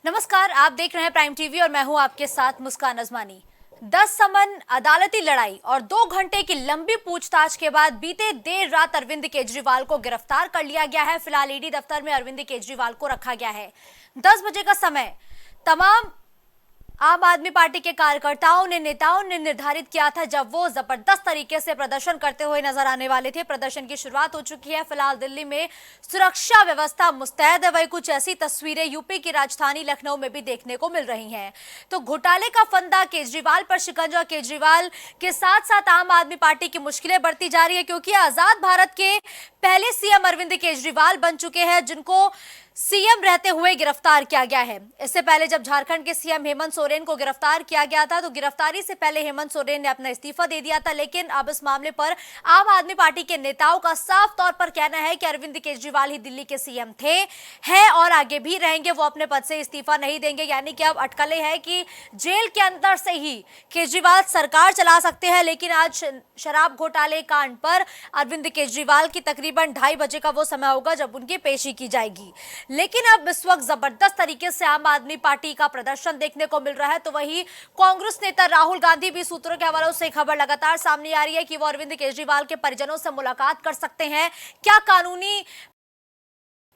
नमस्कार, आप देख रहे हैं प्राइम टीवी और मैं हूं आपके साथ मुस्कान अजमानी। 10 समन, अदालती लड़ाई और 2 घंटे की लंबी पूछताछ के बाद बीते देर रात अरविंद केजरीवाल को गिरफ्तार कर लिया गया है। फिलहाल ईडी दफ्तर में अरविंद केजरीवाल को रखा गया है। 10 बजे का समय तमाम आम आदमी पार्टी के कार्यकर्ताओं ने, नेताओं ने निर्धारित किया था जब वो जबरदस्त तरीके से प्रदर्शन करते हुए नजर आने वाले थे। प्रदर्शन की शुरुआत हो चुकी है। फिलहाल दिल्ली में सुरक्षा व्यवस्था मुस्तैद है। वही कुछ ऐसी तस्वीरें यूपी की राजधानी लखनऊ में भी देखने को मिल रही हैं। तो घोटाले का फंदा, केजरीवाल पर शिकंजा, केजरीवाल के साथ साथ आम आदमी पार्टी की मुश्किलें बढ़ती जा रही है, क्योंकि आजाद भारत के पहले सीएम अरविंद केजरीवाल बन चुके हैं, जिनको सीएम रहते हुए गिरफ्तार किया गया है। इससे पहले जब झारखंड के सीएम हेमंत सोरेन को गिरफ्तार किया गया था, तो गिरफ्तारी से पहले हेमंत सोरेन ने अपना इस्तीफा दे दिया था। लेकिन अब इस मामले पर आम आदमी पार्टी के नेताओं का साफ तौर पर कहना है कि अरविंद केजरीवाल ही दिल्ली के सीएम थे, हैं और आगे भी रहेंगे। वो अपने पद से इस्तीफा नहीं देंगे। यानी कि अब अटकलें हैं कि जेल के अंदर से ही केजरीवाल सरकार चला सकते हैं। लेकिन आज शराब घोटाले कांड पर अरविंद केजरीवाल की तकरीबन 2:30 बजे का वो समय होगा जब उनकी पेशी की जाएगी। लेकिन अब इस वक्त जबरदस्त तरीके से आम आदमी पार्टी का प्रदर्शन देखने को मिल रहा है। तो वही कांग्रेस नेता राहुल गांधी भी, सूत्रों के हवाले से खबर लगातार सामने आ रही है कि वो अरविंद केजरीवाल के परिजनों से मुलाकात कर सकते हैं। क्या कानूनी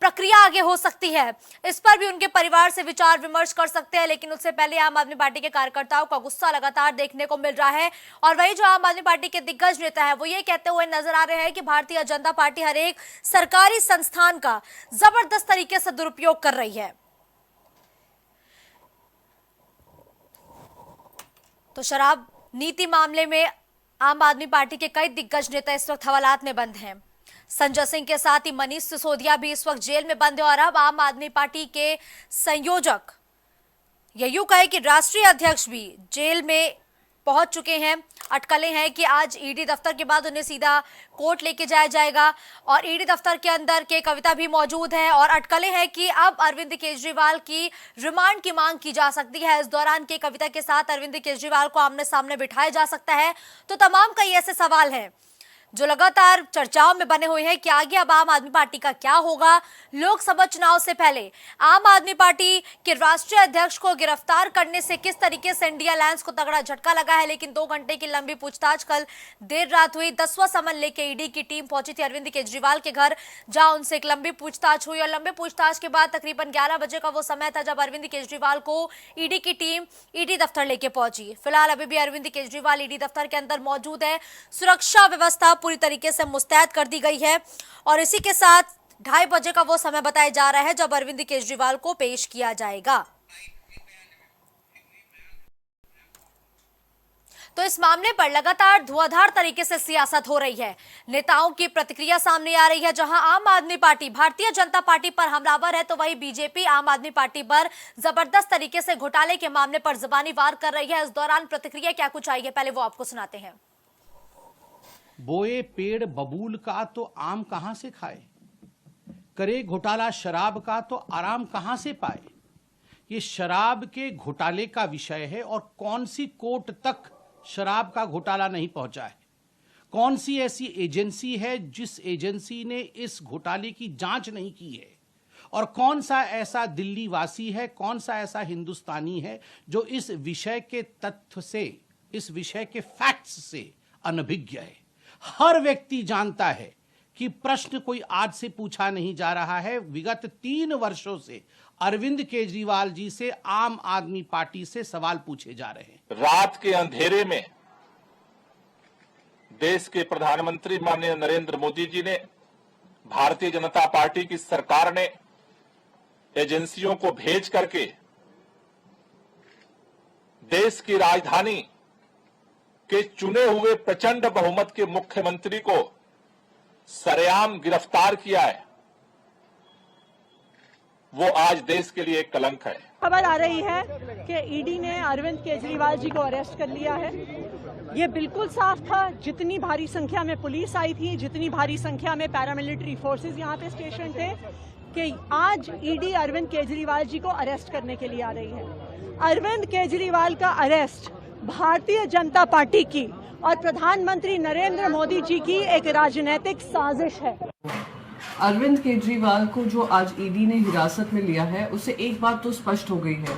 प्रक्रिया आगे हो सकती है, इस पर भी उनके परिवार से विचार विमर्श कर सकते हैं। लेकिन उससे पहले आम आदमी पार्टी के कार्यकर्ताओं का गुस्सा लगातार देखने को मिल रहा है। और वही जो आम आदमी पार्टी के दिग्गज नेता है, वो ये कहते हुए नजर आ रहे हैं कि भारतीय जनता पार्टी हर एक सरकारी संस्थान का जबरदस्त तरीके से दुरुपयोग कर रही है। तो शराब नीति मामले में आम आदमी पार्टी के कई दिग्गज नेता इस वक्त हवालात में बंद हैं। संजय सिंह के साथ ही मनीष सिसोदिया भी इस वक्त जेल में बंद है। और अब आम आदमी पार्टी के संयोजक, या यूं कहे कि राष्ट्रीय अध्यक्ष भी जेल में पहुंच चुके हैं। अटकलें हैं कि आज ईडी दफ्तर के बाद उन्हें सीधा कोर्ट लेके जाया जाएगा और ईडी दफ्तर के अंदर के कविता भी मौजूद है। और अटकलें हैं कि अब अरविंद केजरीवाल की रिमांड की मांग की जा सकती है। इस दौरान के कविता के साथ अरविंद केजरीवाल को आमने सामने बिठाया जा सकता है। तो तमाम कई ऐसे सवाल हैं जो लगातार चर्चाओं में बने हुए हैं कि आगे अब आम आदमी पार्टी का क्या होगा। लोकसभा चुनाव से पहले आम आदमी पार्टी के राष्ट्रीय अध्यक्ष को गिरफ्तार करने से किस तरीके से इंडिया अलायंस को तगड़ा झटका लगा है। लेकिन 2 घंटे की लंबी पूछताछ कल देर रात हुई। 10वां समन लेके ईडी की टीम पहुंची थी अरविंद केजरीवाल के घर, जहां उनसे एक लंबी पूछताछ हुई। और लंबी पूछताछ के बाद तकरीबन 11 बजे का वो समय था जब अरविंद केजरीवाल को ईडी की टीम ईडी दफ्तर लेके पहुंची। फिलहाल अभी भी अरविंद केजरीवाल ईडी दफ्तर के अंदर मौजूद है। सुरक्षा व्यवस्था पूरी तरीके से मुस्तैद कर दी गई है। और इसी के साथ 2:30 बजे का वो समय बताया जा रहा है जब अरविंद केजरीवाल को पेश किया जाएगा। तो इस मामले पर लगातार धुआंधार तरीके से सियासत हो रही है। नेताओं की प्रतिक्रिया सामने आ रही है। जहां आम आदमी पार्टी भारतीय जनता पार्टी पर हमलावर है, तो वही बीजेपी आम आदमी पार्टी पर जबरदस्त तरीके से घोटाले के मामले पर जुबानी वार कर रही है। इस दौरान प्रतिक्रिया क्या कुछ आई है, पहले वो आपको सुनाते हैं। बोए पेड़ बबूल का तो आम कहां से खाए, करे घोटाला शराब का तो आराम कहां से पाए। ये शराब के घोटाले का विषय है और कौन सी कोर्ट तक शराब का घोटाला नहीं पहुंचा है। कौन सी ऐसी एजेंसी है जिस एजेंसी ने इस घोटाले की जांच नहीं की है। और कौन सा ऐसा दिल्ली वासी है, कौन सा ऐसा हिंदुस्तानी है जो इस विषय के तथ्य से, इस विषय के फैक्ट्स से अनभिज्ञ है। हर व्यक्ति जानता है कि प्रश्न कोई आज से पूछा नहीं जा रहा है। विगत 3 वर्षों से अरविंद केजरीवाल जी से आम आदमी पार्टी से सवाल पूछे जा रहे हैं। रात के अंधेरे में देश के प्रधानमंत्री माननीय नरेंद्र मोदी जी ने, भारतीय जनता पार्टी की सरकार ने एजेंसियों को भेज करके देश की राजधानी के चुने हुए प्रचंड बहुमत के मुख्यमंत्री को सरेआम गिरफ्तार किया है। वो आज देश के लिए एक कलंक है। खबर आ रही है कि ईडी ने अरविंद केजरीवाल जी को अरेस्ट कर लिया है। ये बिल्कुल साफ था, जितनी भारी संख्या में पुलिस आई थी, जितनी भारी संख्या में पैरामिलिट्री फोर्सेस यहाँ पे स्टेशन थे, कि आज ईडी अरविंद केजरीवाल जी को अरेस्ट करने के लिए आ रही है। अरविंद केजरीवाल का अरेस्ट भारतीय जनता पार्टी की और प्रधानमंत्री नरेंद्र मोदी जी की एक राजनीतिक साजिश है। अरविंद केजरीवाल को जो आज ईडी ने हिरासत में लिया है, उससे एक बात तो स्पष्ट हो गई है।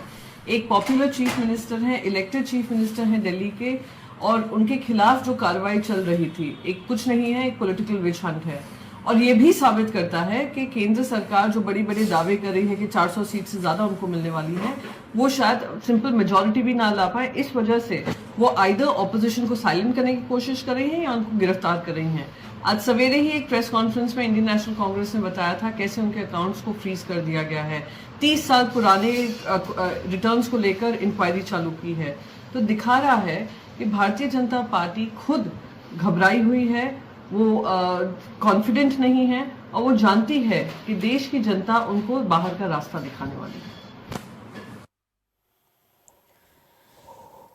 एक पॉपुलर चीफ मिनिस्टर हैं, इलेक्टेड चीफ मिनिस्टर हैं दिल्ली के, और उनके खिलाफ जो कार्रवाई चल रही थी, एक कुछ नहीं है, एक पॉलिटिकल विच हंट है। और ये भी साबित करता है कि केंद्र सरकार जो बड़ी बड़ी दावे कर रही है कि 400 सीट से ज्यादा उनको मिलने वाली है, वो शायद सिंपल मेजॉरिटी भी ना ला पाए। इस वजह से वो आइदर ऑपोजिशन को साइलेंट करने की कोशिश कर रही है या उनको गिरफ्तार कर रही हैं। आज सवेरे ही एक प्रेस कॉन्फ्रेंस में इंडियन नेशनल कांग्रेस ने बताया था कैसे उनके अकाउंट्स को फ्रीज कर दिया गया है। 30 साल पुराने रिटर्न्स को लेकर इंक्वायरी चालू की है। तो दिखा रहा है कि भारतीय जनता पार्टी खुद घबराई हुई है, वो कॉन्फिडेंट नहीं है, और वो जानती है कि देश की जनता उनको बाहर का रास्ता दिखाने वाली है।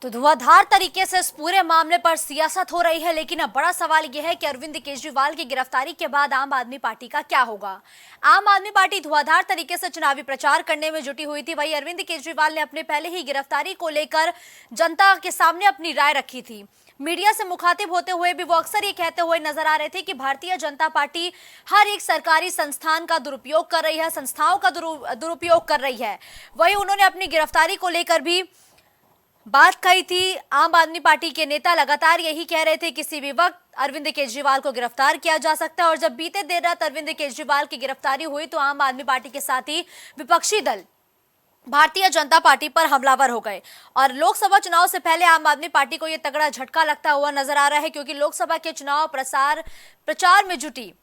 तो धुआंधार तरीके से इस पूरे मामले पर सियासत हो रही है, लेकिन अब बड़ा सवाल यह है कि अरविंद केजरीवाल की गिरफ्तारी के बाद आम आदमी पार्टी का क्या होगा। आम आदमी पार्टी धुआंधार तरीके से चुनावी प्रचार करने में जुटी हुई थी। वहीं अरविंद केजरीवाल ने अपने पहले ही गिरफ्तारी को लेकर जनता के सामने अपनी राय रखी थी। मीडिया से मुखातिब होते हुए भी वो अक्सर ये कहते हुए नजर आ रहे थे कि भारतीय जनता पार्टी हर एक सरकारी संस्थान का दुरुपयोग कर रही है, संस्थाओं का दुरुपयोग कर रही है। वहीं उन्होंने अपनी गिरफ्तारी को लेकर भी बात कही थी। आम आदमी पार्टी के नेता लगातार यही कह रहे थे किसी भी वक्त अरविंद केजरीवाल को गिरफ्तार किया जा सकता है। और जब बीते देर रात अरविंद केजरीवाल की गिरफ्तारी हुई तो आम आदमी पार्टी के साथ ही विपक्षी दल भारतीय जनता पार्टी पर हमलावर हो गए। और लोकसभा चुनाव से पहले आम आदमी पार्टी को यह तगड़ा झटका लगता हुआ नजर आ रहा है, क्योंकि लोकसभा के चुनाव प्रचार में जुटी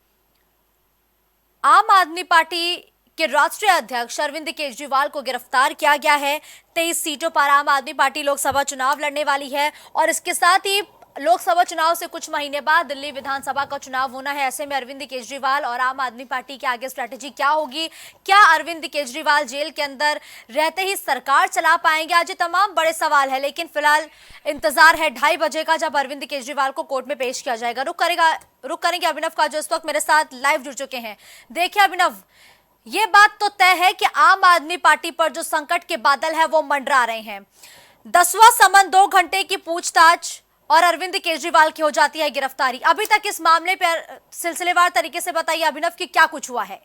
आम आदमी पार्टी के राष्ट्रीय अध्यक्ष अरविंद केजरीवाल को गिरफ्तार किया गया है। 23 सीटों पर आम आदमी पार्टी लोकसभा चुनाव लड़ने वाली है, और इसके साथ ही लोकसभा चुनाव से कुछ महीने बाद दिल्ली विधानसभा का चुनाव होना है। ऐसे में अरविंद केजरीवाल और आम आदमी पार्टी के आगे स्ट्रैटेजी क्या होगी? क्या अरविंद केजरीवाल जेल के अंदर रहते ही सरकार चला पाएंगे? आज ये तमाम बड़े सवाल है, लेकिन फिलहाल इंतजार है 2:30 बजे का, जब अरविंद केजरीवाल को कोर्ट में पेश किया जाएगा। रुक करेंगे अभिनव का, जो इस वक्त मेरे साथ लाइव जुड़ चुके हैं। देखिए अभिनव, ये बात तो तय है कि आम आदमी पार्टी पर जो संकट के बादल है वो मंडरा रहे हैं। 10वां समन, 2 घंटे की पूछताछ और अरविंद केजरीवाल की हो जाती है गिरफ्तारी। अभी तक इस मामले पर सिलसिलेवार तरीके से बताइए अभिनव कि क्या कुछ हुआ है।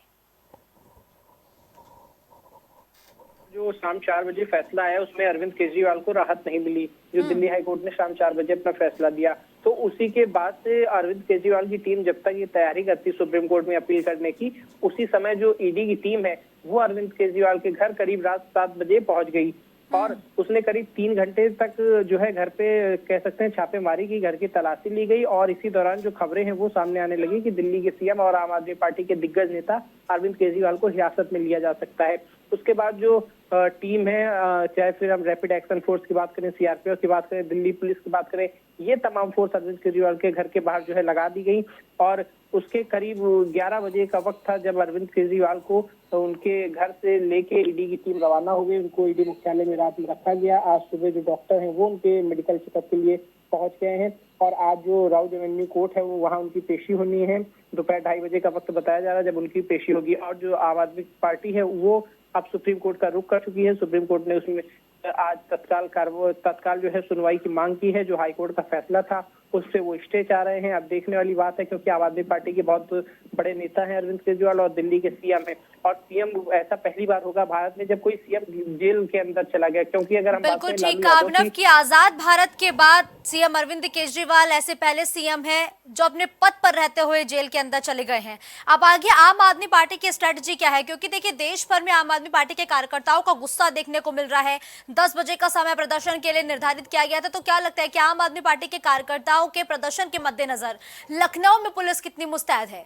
जो शाम 4 बजे फैसला आया उसमें अरविंद केजरीवाल को राहत नहीं मिली, जो दिल्ली हाई कोर्ट ने शाम 4 बजे अपना फैसला दिया। तो उसी के बाद से अरविंद केजरीवाल की टीम जब तक ये तैयारी करती सुप्रीम कोर्ट में अपील करने की, उसी समय जो ईडी की टीम है वो अरविंद केजरीवाल के घर करीब रात 7 बजे पहुंच गई, और उसने करीब 3 घंटे तक जो है घर पे कह सकते हैं छापेमारी की, घर की तलाशी ली गई। और इसी दौरान जो खबरें हैं वो सामने आने लगी कि दिल्ली के सीएम और आम आदमी पार्टी के दिग्गज नेता अरविंद केजरीवाल को हिरासत में लिया जा सकता है। उसके बाद जो टीम है, चाहे फिर हम रैपिड एक्शन फोर्स की बात करें, सीआरपीएफ की बात करें, दिल्ली पुलिस की बात करें, ये तमाम फोर्स अरविंद केजरीवाल के घर के बाहर जो है लगा दी गई। और उसके करीब 11 बजे का वक्त था जब अरविंद केजरीवाल को उनके घर से लेके ईडी की टीम रवाना हो गई। उनको ईडी मुख्यालय में रात में रखा गया। आज सुबह जो डॉक्टर हैं वो उनके मेडिकल चेकअप के लिए पहुंच गए हैं, और आज जो राउज एवेन्यू कोर्ट है वो वहाँ उनकी पेशी होनी है। दोपहर 2:30 बजे का वक्त बताया जा रहा है जब उनकी पेशी होगी। और जो आम आदमी पार्टी है वो अब सुप्रीम कोर्ट का रुख कर चुकी है। सुप्रीम कोर्ट ने उसमें आज तत्काल जो है सुनवाई की मांग की है। जो हाईकोर्ट का फैसला था उससे वो स्टे चाह रहे हैं। अब देखने वाली बात है, क्योंकि आम आदमी पार्टी के बहुत बड़े नेता हैं अरविंद केजरीवाल, और दिल्ली के सीएम हैं। और सीएम ऐसा पहली बार होगा भारत में जब कोई सीएम जेल के अंदर चला गया, क्योंकि अगर हम बिल्कुल ठीक कहा अभिनव की आजाद भारत के बाद सीएम अरविंद केजरीवाल ऐसे पहले सीएम हैं जो अपने पद पर रहते हुए जेल के अंदर चले गए हैं। अब आगे आम आदमी पार्टी की स्ट्रेटजी क्या है? क्योंकि देखिए देश भर में आम आदमी पार्टी के कार्यकर्ताओं का गुस्सा देखने को मिल रहा है। 10 बजे का समय प्रदर्शन के लिए निर्धारित किया गया था। तो क्या लगता है कि आम आदमी पार्टी के कार्यकर्ताओं के प्रदर्शन के मद्देनजर लखनऊ में पुलिस कितनी मुस्तैद है?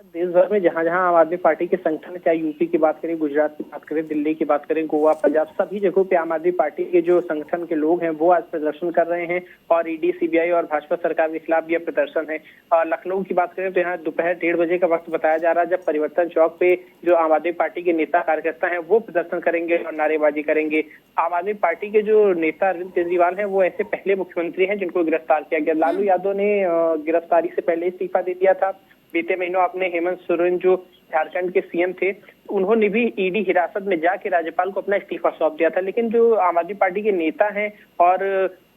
देश भर में जहां जहां आम आदमी पार्टी के संगठन, चाहे यूपी की बात करें, गुजरात की बात करें, दिल्ली की बात करें, गोवा, पंजाब, सभी जगहों पे आम आदमी पार्टी के जो संगठन के लोग हैं वो आज प्रदर्शन कर रहे हैं। और ईडी, सीबीआई और भाजपा सरकार के खिलाफ भी प्रदर्शन है। और लखनऊ की बात करें तो यहाँ दोपहर 1:30 बजे का वक्त बताया जा रहा है जब परिवर्तन चौक पे जो आम आदमी पार्टी के नेता कार्यकर्ता हैं वो प्रदर्शन करेंगे और नारेबाजी करेंगे। आम आदमी पार्टी के जो नेता अरविंद केजरीवाल हैं वो ऐसे पहले मुख्यमंत्री हैं जिनको गिरफ्तार किया गया। लालू यादव ने गिरफ्तारी से पहले इस्तीफा दे दिया था। बीते महीनों अपने हेमंत सोरेन जो झारखंड के सीएम थे उन्होंने भी ईडी हिरासत में जाके राज्यपाल को अपना इस्तीफा सौंप दिया था। लेकिन जो आम आदमी पार्टी के नेता हैं और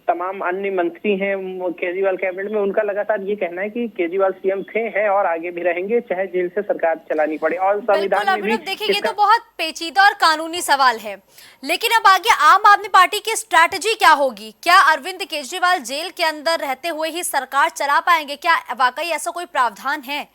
तमाम अन्य मंत्री हैं केजरीवाल कैबिनेट में, उनका लगातार ये कहना है कि केजरीवाल सीएम थे, हैं और आगे भी रहेंगे, चाहे जेल से सरकार चलानी पड़े। और संविधान में भी देखिए ये तो बहुत पेचीदा और कानूनी सवाल है, लेकिन अब आगे आम आदमी पार्टी की स्ट्रैटेजी क्या होगी? क्या अरविंद केजरीवाल जेल के अंदर रहते हुए ही सरकार चला पाएंगे? क्या वाकई ऐसा कोई प्रावधान है?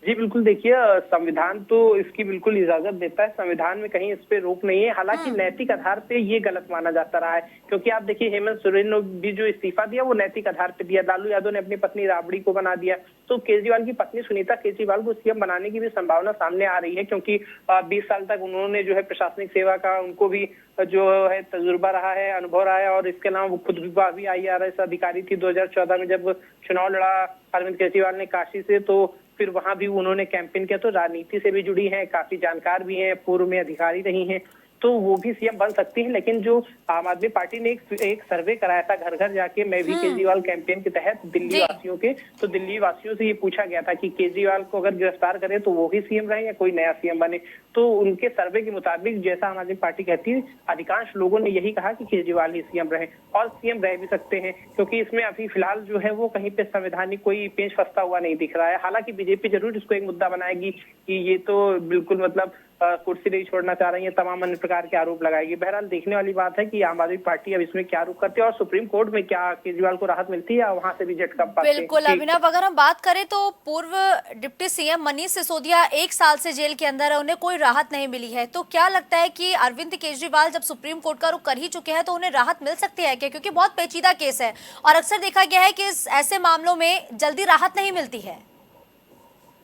जी बिल्कुल, देखिए संविधान तो इसकी बिल्कुल इजाजत देता है, संविधान में कहीं इस पे रोक नहीं है। हालांकि नैतिक आधार पे ये गलत माना जाता रहा है, क्योंकि आप देखिए हेमंत सोरेन ने भी जो इस्तीफा दिया वो नैतिक आधार पे दिया, लालू यादव ने अपनी पत्नी राबड़ी को बना दिया, तो केजरीवाल की पत्नी सुनीता केजरीवाल को सीएम बनाने की भी संभावना सामने आ रही है, क्योंकि 20 साल तक उन्होंने जो है प्रशासनिक सेवा का उनको भी जो है तजुर्बा रहा है, अनुभव रहा है। और इसके अलावा वो खुद भी IRS अधिकारी थी 2014 में जब चुनाव लड़ा अरविंद केजरीवाल ने काशी से, तो फिर वहां भी उन्होंने कैंपेन किया, तो राजनीति से भी जुड़ी हैं, काफी जानकार भी हैं, पूर्व में अधिकारी रही हैं, तो वो भी सीएम बन सकती है। लेकिन जो आम आदमी पार्टी ने एक सर्वे कराया था घर घर जाके, मैं भी केजरीवाल कैंपेन के तहत दिल्ली वासियों के, तो दिल्ली वासियों से ये पूछा गया था कि केजरीवाल को अगर गिरफ्तार करें तो वो ही सीएम रहे या कोई नया सीएम बने। तो उनके सर्वे के मुताबिक जैसा आम आदमी पार्टी कहती है, अधिकांश लोगों ने यही कहा कि केजरीवाल ही सीएम रहे, और सीएम रह भी सकते हैं, क्योंकि इसमें अभी फिलहाल जो है वो कहीं पे संवैधानिक कोई पेंच फंसता हुआ नहीं दिख रहा है। हालांकि बीजेपी जरूर इसको एक मुद्दा बनाएगी कि ये तो बिल्कुल मतलब कुर्सी नहीं छोड़ना चाह रही है, तमाम अन्य प्रकार के आरोप लगाएगी। बहरहाल देखने वाली बात है कि आम आदमी पार्टी अब इसमें क्या रुख करती है, और सुप्रीम कोर्ट में क्या केजरीवाल को राहत मिलती है या वहां से भी झटका पाते हैं। बिल्कुल अभिनव, अगर हम बात करें तो पूर्व डिप्टी सीएम मनीष सिसोदिया 1 साल से जेल के अंदर है, उन्हें कोई राहत नहीं मिली है, तो क्या लगता है कि अरविंद केजरीवाल जब सुप्रीम कोर्ट का रुख कर ही चुके हैं तो उन्हें राहत मिल सकती है क्या? क्योंकि बहुत पेचीदा केस है और अक्सर देखा गया है कि ऐसे मामलों में जल्दी राहत नहीं मिलती है।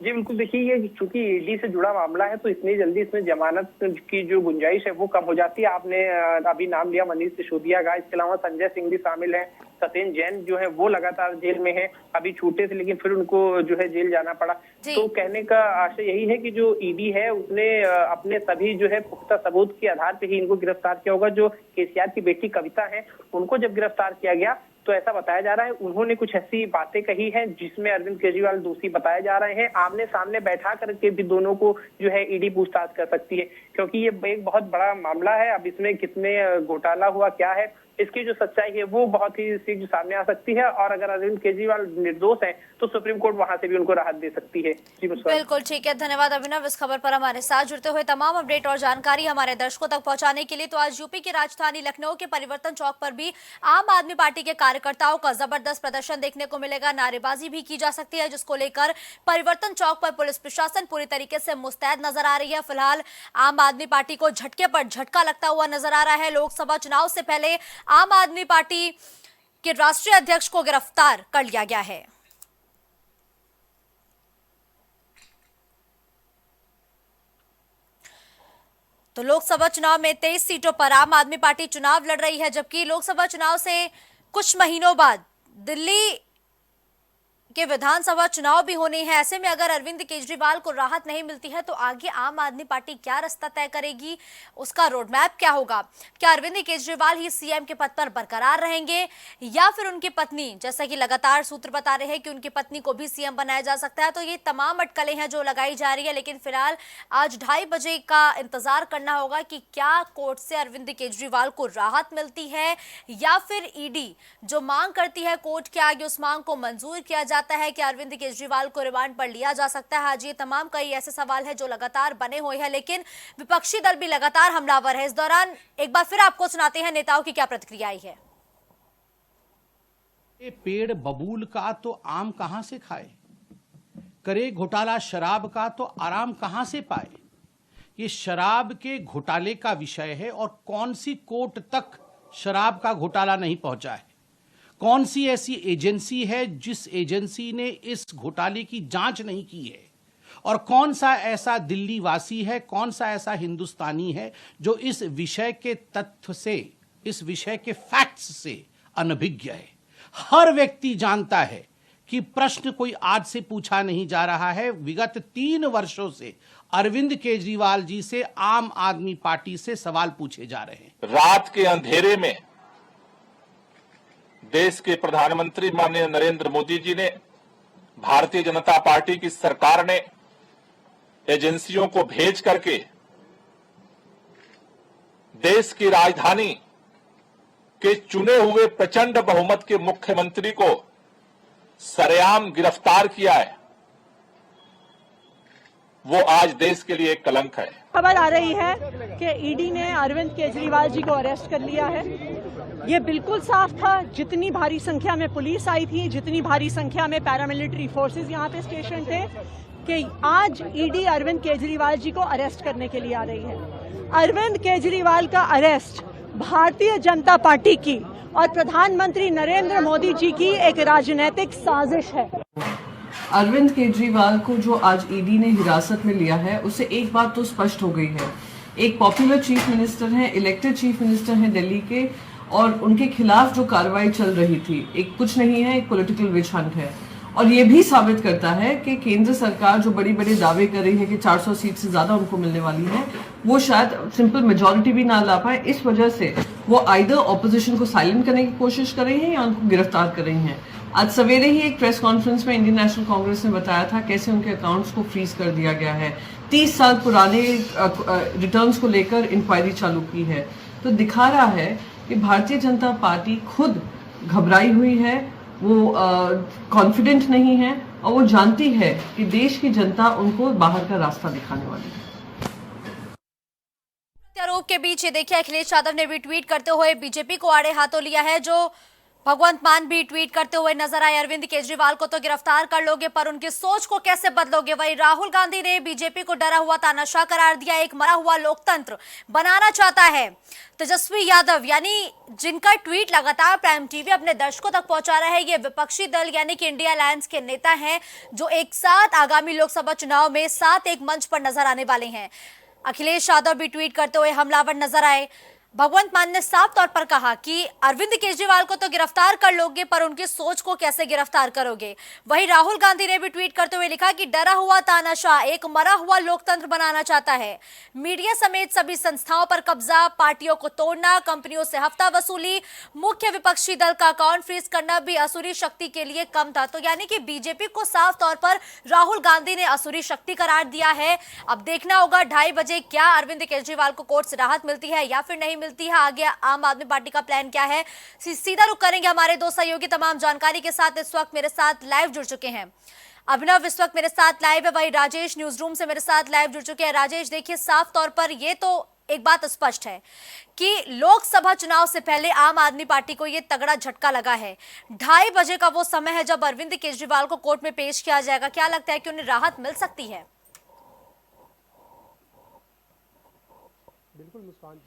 जी बिल्कुल, देखिए ये चूंकि ईडी से जुड़ा मामला है तो इतनी जल्दी इसमें जमानत की जो गुंजाइश है वो कम हो जाती है। आपने अभी नाम लिया मनीष सिसोदिया का, इसके अलावा संजय सिंह भी शामिल है, सत्येंद्र जैन जो है वो लगातार जेल में है, अभी छूटे थे लेकिन फिर उनको जो है जेल जाना पड़ा। तो कहने का आशय यही है कि जो ईडी है उसने अपने सभी जो है पुख्ता सबूत के आधार पर ही इनको गिरफ्तार किया होगा। जो केसीआर की बेटी कविता है उनको जब गिरफ्तार किया गया तो ऐसा बताया जा रहा है उन्होंने कुछ ऐसी बातें कही हैं जिसमें अरविंद केजरीवाल दोषी बताए जा रहे हैं। आमने सामने बैठा करके भी दोनों को जो है ईडी पूछताछ कर सकती है, क्योंकि ये एक बहुत बड़ा मामला है। अब इसमें कितने घोटाला हुआ क्या है, इसकी जो सच्चाई है वो बहुत ही शीघ्र सामने आ सकती है, और अगर अरविंद केजरीवाल निर्दोष है तो सुप्रीम कोर्ट वहां से भी उनको राहत दे सकती है। जी बिल्कुल ठीक है, धन्यवाद अभिनव इस खबर पर हमारे साथ जुड़ते हुए। तमाम अपडेट और जानकारी हमारे दर्शकों तक पहुंचाने के लिए। तो आज यूपी की राजधानी लखनऊ के परिवर्तन चौक पर भी आम आदमी पार्टी के कार्यकर्ताओं का जबरदस्त प्रदर्शन देखने को मिलेगा, नारेबाजी भी की जा सकती है, जिसको लेकर परिवर्तन चौक पर पुलिस प्रशासन पूरी तरीके से मुस्तैद नजर आ रही है। फिलहाल आम आदमी पार्टी को झटके पर झटका लगता हुआ नजर आ रहा है। लोकसभा चुनाव से पहले आम आदमी पार्टी के राष्ट्रीय अध्यक्ष को गिरफ्तार कर लिया गया है। तो लोकसभा चुनाव में 23 सीटों पर आम आदमी पार्टी चुनाव लड़ रही है, जबकि लोकसभा चुनाव से कुछ महीनों बाद दिल्ली के विधानसभा चुनाव भी होने हैं। ऐसे में अगर अरविंद केजरीवाल को राहत नहीं मिलती है तो आगे आम आदमी पार्टी क्या रास्ता तय करेगी, उसका रोड मैप क्या होगा? क्या अरविंद केजरीवाल ही सीएम के पद पर बरकरार रहेंगे या फिर उनकी पत्नी, जैसा कि लगातार सूत्र बता रहे हैं कि उनकी पत्नी को भी सीएम बनाया जा सकता है? तो ये तमाम अटकलें हैं जो लगाई जा रही है, लेकिन फिलहाल आज 2:30 बजे का इंतजार करना होगा कि क्या कोर्ट से अरविंद केजरीवाल को राहत मिलती है या फिर ईडी जो मांग करती है कोर्ट के आगे उस मांग को मंजूर किया जाता है कि अरविंद केजरीवाल को रिमांड पर लिया जा सकता है। आज ये तमाम कई ऐसे सवाल हैं जो लगातार बने हुए हैं, लेकिन विपक्षी दल भी लगातार हमलावर है। इस दौरान एक बार फिर आपको सुनाते हैं नेताओं की क्या प्रतिक्रिया आई है। पेड़ बबूल का तो आम कहां से खाए, करे घोटाला शराब का तो आराम कहां से पाए। ये शराब के घोटाले का विषय है और कौन सी कोर्ट तक शराब का घोटाला नहीं पहुंचा है। कौन सी ऐसी एजेंसी है जिस एजेंसी ने इस घोटाले की जांच नहीं की है, और कौन सा ऐसा दिल्ली वासी है, कौन सा ऐसा हिंदुस्तानी है जो इस विषय के तथ्य से, इस विषय के फैक्ट्स से अनभिज्ञ है। हर व्यक्ति जानता है कि प्रश्न कोई आज से पूछा नहीं जा रहा है। विगत 3 वर्षों से अरविंद केजरीवाल जी से आम आदमी पार्टी से सवाल पूछे जा रहे हैं। रात के अंधेरे में देश के प्रधानमंत्री माननीय नरेंद्र मोदी जी ने, भारतीय जनता पार्टी की सरकार ने एजेंसियों को भेज करके देश की राजधानी के चुने हुए प्रचंड बहुमत के मुख्यमंत्री को सरेआम गिरफ्तार किया है, वो आज देश के लिए एक कलंक है। खबर आ रही है कि ईडी ने अरविंद केजरीवाल जी को अरेस्ट कर लिया है। ये बिल्कुल साफ था, जितनी भारी संख्या में पुलिस आई थी, जितनी भारी संख्या में पैरामिलिट्री फोर्सेस यहाँ पे स्टेशन थे, कि आज ईडी अरविंद केजरीवाल जी को अरेस्ट करने के लिए आ रही है। अरविंद केजरीवाल का अरेस्ट भारतीय जनता पार्टी की और प्रधानमंत्री नरेंद्र मोदी जी की एक राजनीतिक साजिश है। अरविंद केजरीवाल को जो आज ईडी ने हिरासत में लिया है, उससे एक बात तो स्पष्ट हो गई है। एक पॉपुलर चीफ मिनिस्टर हैं, इलेक्टेड चीफ मिनिस्टर हैं दिल्ली के, और उनके खिलाफ जो कार्रवाई चल रही थी, एक कुछ नहीं है, एक पॉलिटिकल विच हंट है। और ये भी साबित करता है कि केंद्र सरकार जो बड़ी बड़ी दावे कर रही है कि 400 सीट से ज्यादा उनको मिलने वाली है, वो शायद सिंपल मेजॉरिटी भी ना ला पाए। इस वजह से वो आइदर ऑपोजिशन को साइलेंट करने की कोशिश कर रही है या उनको गिरफ्तार कर रही हैं। आज सवेरे ही एक प्रेस कॉन्फ्रेंस में इंडियन नेशनल कांग्रेस ने बताया था कैसे उनके अकाउंट्स को फ्रीज कर दिया गया है। 30 साल पुराने रिटर्न्स को लेकर इंक्वायरी चालू की है। तो दिखा रहा है कि भारतीय जनता पार्टी खुद घबराई हुई है, वो कॉन्फिडेंट नहीं है, और वो जानती है कि देश की जनता उनको बाहर का रास्ता दिखाने वाली है। आरोप के बीच ये देखिए, अखिलेश यादव ने भी ट्वीट करते हुए बीजेपी को आड़े हाथों लिया है। जो भगवंत मान भी ट्वीट करते हुए नजर आए, अरविंद केजरीवाल को तो गिरफ्तार कर लोगे पर उनकी सोच को कैसे बदलोगे। वहीं राहुल गांधी ने बीजेपी को डरा हुआ तानाशाह करार दिया, एक मरा हुआ लोकतंत्र बनाना चाहता है। तेजस्वी यादव यानी जिनका ट्वीट लगातार प्राइम टीवी अपने दर्शकों तक पहुंचा रहा है, ये विपक्षी दल यानी कि इंडिया अलायंस के नेता हैं, जो एक साथ आगामी लोकसभा चुनाव में साथ एक मंच पर नजर आने वाले हैं। अखिलेश यादव भी ट्वीट करते हुए हमलावर नजर आए। भगवंत मान ने साफ तौर पर कहा कि अरविंद केजरीवाल को तो गिरफ्तार कर लोगे पर उनकी सोच को कैसे गिरफ्तार करोगे। वहीं राहुल गांधी ने भी ट्वीट करते हुए लिखा कि डरा हुआ तानाशाह एक मरा हुआ लोकतंत्र बनाना चाहता है। मीडिया समेत सभी संस्थाओं पर कब्जा, पार्टियों को तोड़ना, कंपनियों से हफ्ता वसूली, मुख्य विपक्षी दल का अकाउंट फ्रीज करना भी असुरी शक्ति के लिए कम था। तो यानी कि बीजेपी को साफ तौर पर राहुल गांधी ने असुरी शक्ति करार दिया है। अब देखना होगा 2:30 बजे क्या अरविंद केजरीवाल को कोर्ट से राहत मिलती है या फिर नहीं मिलती है। आगे आम आदमी पार्टी का प्लान क्या है, सीधा रुख करेंगे हमारे दो सहयोगी तमाम जानकारी के साथ। इस वक्त मेरे साथ लाइव जुड़ चुके हैं अभिनव, इस वक्त मेरे साथ लाइव है, वही राजेश न्यूज रूम से मेरे साथ लाइव जुड़ चुके हैं। राजेश, देखिए साफ तौर पर ये तो एक बात स्पष्ट है कि लोकसभा चुनाव से पहले आम आदमी पार्टी को ये तगड़ा झटका लगा है। 2:30 बजे का वो समय है जब अरविंद केजरीवाल को कोर्ट में पेश किया जाएगा। क्या लगता है कि उन्हें राहत मिल सकती है? बिल्कुल मुस्कान,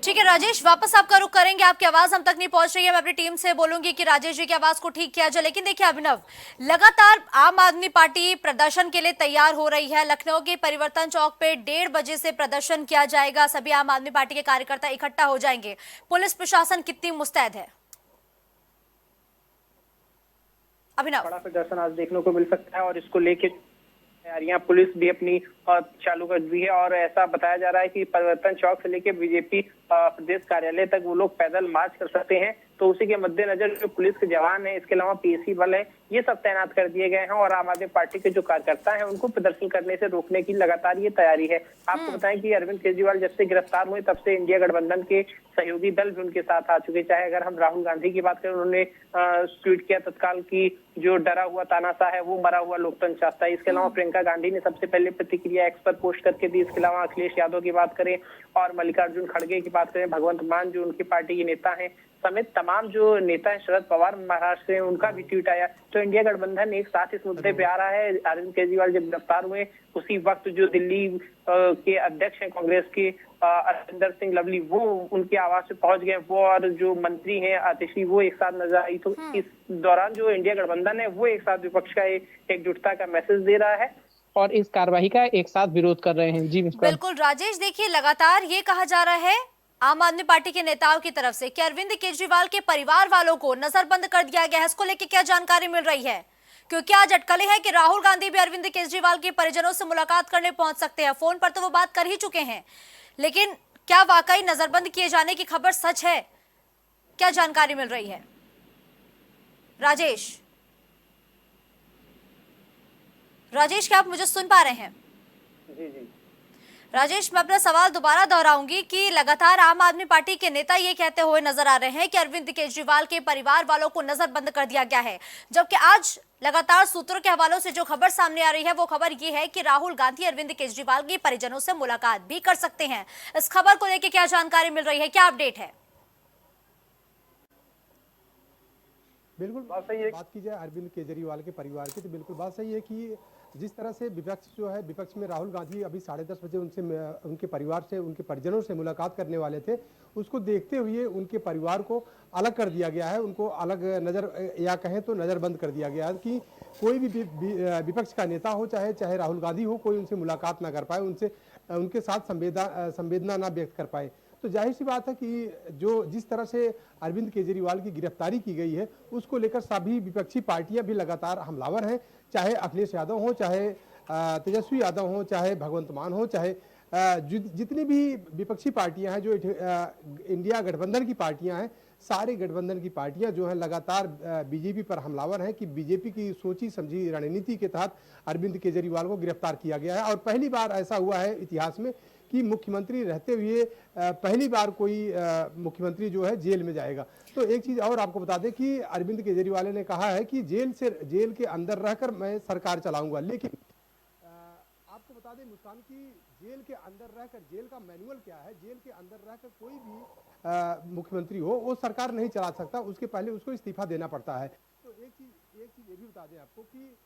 ठीक है राजेश, वापस आपका रुख करेंगे। आपकी आवाज हम तक नहीं पहुंच रही है, मैं अपनी टीम से बोलूंगी कि राजेश जी की आवाज को ठीक किया जाए। लेकिन देखिए अभिनव, लगातार आम आदमी पार्टी प्रदर्शन के लिए तैयार हो रही है। लखनऊ के परिवर्तन चौक पे 1:30 बजे से प्रदर्शन किया जाएगा। सभी आम आदमी पार्टी के कार्यकर्ता इकट्ठा हो जाएंगे। पुलिस प्रशासन कितनी मुस्तैद है अभिनव? बड़ा प्रदर्शन आज देखने को मिल सकता है और इसको लेके तैयारियां पुलिस भी अपनी चालू कर दी है। और ऐसा बताया जा रहा है कि परिवर्तन चौक से लेकर बीजेपी प्रदेश कार्यालय तक वो लोग पैदल मार्च कर सकते हैं। तो उसी के मद्देनजर जो पुलिस के जवान है, इसके अलावा पीएसी बल है, ये सब तैनात कर दिए गए हैं। और आम आदमी पार्टी के जो कार्यकर्ता हैं उनको प्रदर्शन करने से रोकने की लगातार ये तैयारी है। आपको बताएं कि अरविंद केजरीवाल जब से गिरफ्तार हुए तब से इंडिया गठबंधन के सहयोगी दल भी उनके साथ आ चुके। चाहे अगर हम राहुल गांधी की बात करें, उन्होंने ट्वीट किया तत्काल की जो डरा हुआ तानाशाह है वो मरा हुआ लोकतंत्र चाहता है। इसके अलावा प्रियंका गांधी ने सबसे पहले प्रतिक्रिया एक्स पर पोस्ट करके दी। इसके अलावा अखिलेश यादव की बात करें और मल्लिकार्जुन खड़गे की बात करें, भगवंत मान जो उनकी पार्टी के नेता हैं समेत तमाम जो नेता हैं, शरद पवार महाराष्ट्र से, उनका भी ट्वीट आया। तो इंडिया गठबंधन एक साथ इस मुद्दे पे आ रहा है। अरविंद केजरीवाल जब गिरफ्तार हुए उसी वक्त जो दिल्ली के अध्यक्ष हैं कांग्रेस के अरिंदर सिंह लवली, वो उनके आवास पे पहुंच गए। वो और जो मंत्री हैं आतिशी, वो एक साथ नजर आई। तो इस दौरान जो इंडिया गठबंधन है वो एक साथ विपक्ष का एकजुटता का मैसेज दे रहा है और इस कार्रवाई का एक साथ विरोध कर रहे हैं। जी बिल्कुल राजेश, देखिए लगातार ये कहा जा रहा है आम आदमी पार्टी के नेताओं की तरफ से कि अरविंद केजरीवाल के परिवार वालों को नजरबंद कर दिया गया है। इसको लेकर क्या जानकारी मिल रही है? क्योंकि आज अटकलें हैं कि राहुल गांधी भी अरविंद केजरीवाल के परिजनों से मुलाकात करने पहुंच सकते हैं। फोन पर तो वो बात कर ही चुके हैं, लेकिन क्या वाकई नजरबंद किए जाने की खबर सच है? क्या जानकारी मिल रही है राजेश? राजेश, क्या आप मुझे सुन पा रहे हैं? जी जी। राजेश, मैं अपना सवाल दोबारा दोहराऊंगी कि लगातार आम आदमी पार्टी के नेता ये कहते हुए नजर आ रहे हैं कि अरविंद केजरीवाल के परिवार वालों को नजरबंद कर दिया गया है, जबकि आज लगातार सूत्रों के हवालों से जो खबर सामने आ रही है वो खबर ये है कि राहुल गांधी अरविंद केजरीवाल के परिजनों से मुलाकात भी कर सकते हैं। इस खबर को लेकर क्या जानकारी मिल रही है, क्या अपडेट है? बिल्कुल बात की जाए अरविंद केजरीवाल के परिवार की, तो बिल्कुल बात सही है कि जिस तरह से विपक्ष जो है, विपक्ष में राहुल गांधी अभी 10:30 बजे उनसे उनके परिवार से, उनके परिजनों से मुलाकात करने वाले थे, उसको देखते हुए उनके परिवार को अलग कर दिया गया है, उनको अलग नज़र या कहें तो नज़रबंद कर दिया गया है कि कोई भी विपक्ष का नेता हो, चाहे राहुल गांधी हो, कोई उनसे मुलाकात ना कर पाए, उनके साथ संवेदना ना व्यक्त कर पाए। तो जाहिर सी बात है कि जिस तरह से अरविंद केजरीवाल की गिरफ्तारी की गई है, उसको लेकर सभी विपक्षी पार्टियां भी लगातार हमलावर हैं, चाहे अखिलेश यादव हो, चाहे तेजस्वी यादव हो, चाहे भगवंत मान हो, चाहे जितनी भी विपक्षी पार्टियां हैं, जो इंडिया गठबंधन की पार्टियां हैं, सारे गठबंधन की पार्टियां जो हैं लगातार बीजेपी पर हमलावर हैं कि बीजेपी की सोची समझी रणनीति के तहत अरविंद केजरीवाल को गिरफ्तार किया गया है। और पहली बार ऐसा हुआ है इतिहास में कि मुख्यमंत्री रहते हुए पहली बार कोई मुख्यमंत्री जो है जेल में जाएगा। तो एक चीज और आपको बता दें कि अरविंद केजरीवाल ने कहा है कि जेल के अंदर रहकर मैं सरकार चलाऊंगा, लेकिन आपको बता दें मुस्कान की जेल के अंदर रहकर, जेल का मैनुअल क्या है, जेल के अंदर रहकर कोई भी मुख्यमंत्री हो वो सरकार नहीं चला सकता, उसके पहले उसको इस्तीफा देना पड़ता है। तो एक चीज ये भी बता दें आपको कि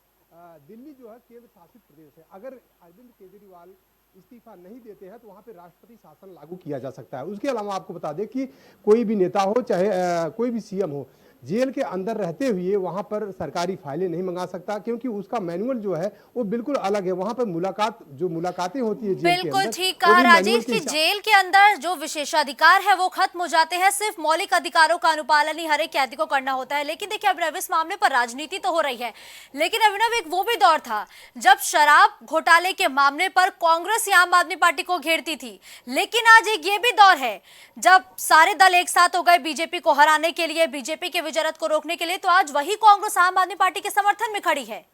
दिल्ली जो है केंद्र शासित प्रदेश है, अगर अरविंद केजरीवाल इस्तीफा नहीं देते हैं तो वहां पे राष्ट्रपति शासन लागू किया जा सकता है। उसके अलावा आपको बता दें कि कोई भी नेता हो, चाहे कोई भी सीएम हो, जेल के अंदर रहते हुए वहां पर सरकारी फाइलें नहीं मंगा सकता, क्योंकि उसका मैनुअल जो है वो बिल्कुल अलग है। वहां पर मुलाकातें होती है जेल के बिल्कुल अंदर, ठीक कहा राजेश कि जेल के अंदर जो विशेषाधिकार है वो खत्म हो जाते हैं, सिर्फ मौलिक अधिकारों का अनुपालन ही हर एक कैदी को करना होता है। लेकिन देखिए अभिनव, इस मामले पर राजनीति तो हो रही है, लेकिन अभिनव एक वो भी दौर था जब शराब घोटाले के मामले पर कांग्रेस या आम आदमी पार्टी को घेरती थी, लेकिन आज एक ये भी दौर है जब सारे दल एक साथ हो गए बीजेपी को हराने के लिए, बीजेपी के विजयरथ को रोकने के लिए, तो आज वही कांग्रेस आम आदमी पार्टी के समर्थन में खड़ी है।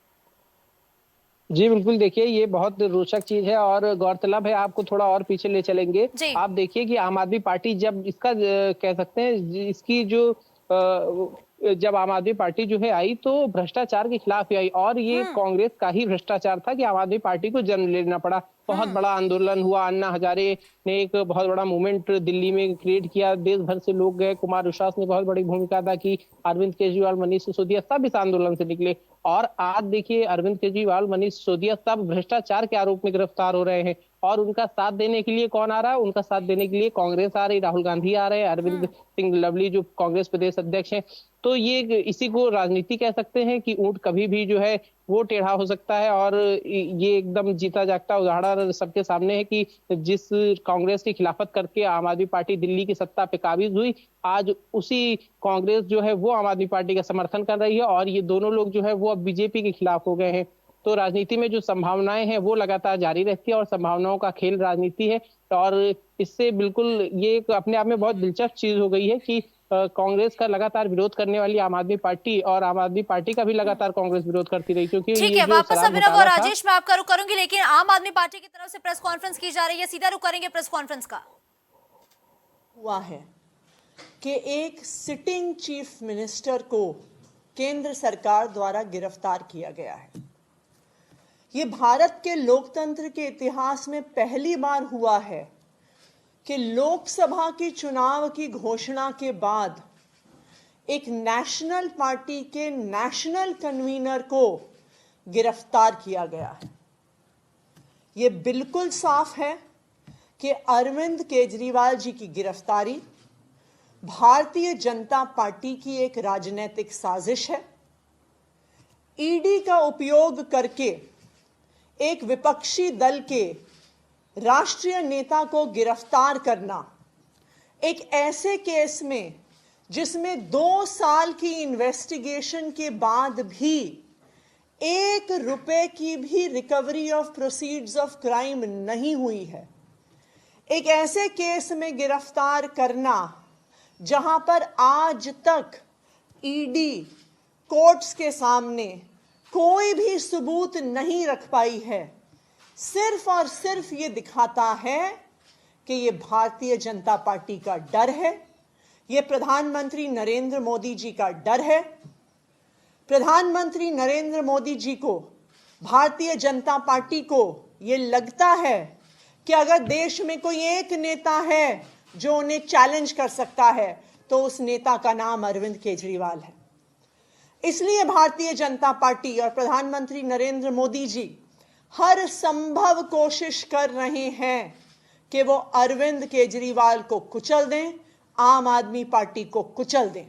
जी बिल्कुल, देखिए ये बहुत रोचक चीज है और गौरतलब है, आपको थोड़ा और पीछे ले चलेंगे। आप देखिए कि आम आदमी पार्टी जब इसका कह सकते हैं इसकी जो जब आम आदमी पार्टी जो है आई तो भ्रष्टाचार के खिलाफ आई, और ये कांग्रेस का ही भ्रष्टाचार था कि आम आदमी पार्टी को जन्म लेना पड़ा। बहुत बड़ा आंदोलन हुआ, अन्ना हजारे ने एक बहुत बड़ा मूवमेंट दिल्ली में क्रिएट किया, देश भर से लोग गए, कुमार विश्वास ने बहुत बड़ी भूमिका अदा की, अरविंद केजरीवाल, मनीष सिसोदिया सब इस आंदोलन से निकले। और आज देखिए अरविंद केजरीवाल, मनीष सिसोदिया सब भ्रष्टाचार के आरोप में गिरफ्तार हो रहे हैं, और उनका साथ देने के लिए कौन आ रहा है? उनका साथ देने के लिए कांग्रेस आ रही, राहुल गांधी आ रहे हैं, अरविंद सिंह लवली जो कांग्रेस प्रदेश अध्यक्ष हैं। तो ये इसी को राजनीति कह सकते हैं कि ऊंट कभी भी जो है वो टेढ़ा हो सकता है, और ये एकदम जीता जागता उदाहरण सबके सामने है कि जिस कांग्रेस की खिलाफत करके आम आदमी पार्टी दिल्ली की सत्ता पे काबिज हुई, आज उसी कांग्रेस जो है वो आम आदमी पार्टी का समर्थन कर रही है, और ये दोनों लोग जो है वो अब बीजेपी के खिलाफ हो गए हैं। तो राजनीति में जो संभावनाएं हैं वो लगातार जारी रहती है, और संभावनाओं का खेल राजनीति है। और इससे बिल्कुल ये एक अपने आप में बहुत दिलचस्प चीज हो गई है कि कांग्रेस का लगातार विरोध करने वाली आम आदमी पार्टी, और आम आदमी पार्टी का भी लगातार कांग्रेस विरोध करती रही, क्योंकि ठीक है, वापस अभिनव और राजेश मैं आपका रुख करूंगी, लेकिन आम आदमी पार्टी की तरफ से प्रेस कॉन्फ्रेंस की जा रही है, सीधा रुख करेंगे प्रेस कॉन्फ्रेंस का। हुआ है कि एक सिटिंग चीफ मिनिस्टर को केंद्र सरकार द्वारा गिरफ्तार किया गया है। ये भारत के लोकतंत्र के इतिहास में पहली बार हुआ है कि लोकसभा की चुनाव की घोषणा के बाद एक नेशनल पार्टी के नेशनल कन्वीनर को गिरफ्तार किया गया है। ये बिल्कुल साफ है कि अरविंद केजरीवाल जी की गिरफ्तारी भारतीय जनता पार्टी की एक राजनीतिक साजिश है। ईडी का उपयोग करके एक विपक्षी दल के राष्ट्रीय नेता को गिरफ्तार करना, एक ऐसे केस में जिसमें 2 साल की इन्वेस्टिगेशन के बाद भी 1 रुपए की भी recovery of proceeds of crime नहीं हुई है, एक ऐसे केस में गिरफ्तार करना जहां पर आज तक ईडी कोर्ट्स के सामने कोई भी सबूत नहीं रख पाई है, सिर्फ और सिर्फ ये दिखाता है कि ये भारतीय जनता पार्टी का डर है, ये प्रधानमंत्री नरेंद्र मोदी जी का डर है। प्रधानमंत्री नरेंद्र मोदी जी को, भारतीय जनता पार्टी को ये लगता है कि अगर देश में कोई एक नेता है जो उन्हें चैलेंज कर सकता है तो उस नेता का नाम अरविंद केजरीवाल है। इसलिए भारतीय जनता पार्टी और प्रधानमंत्री नरेंद्र मोदी जी हर संभव कोशिश कर रहे हैं कि वो अरविंद केजरीवाल को कुचल दें, आम आदमी पार्टी को कुचल दें।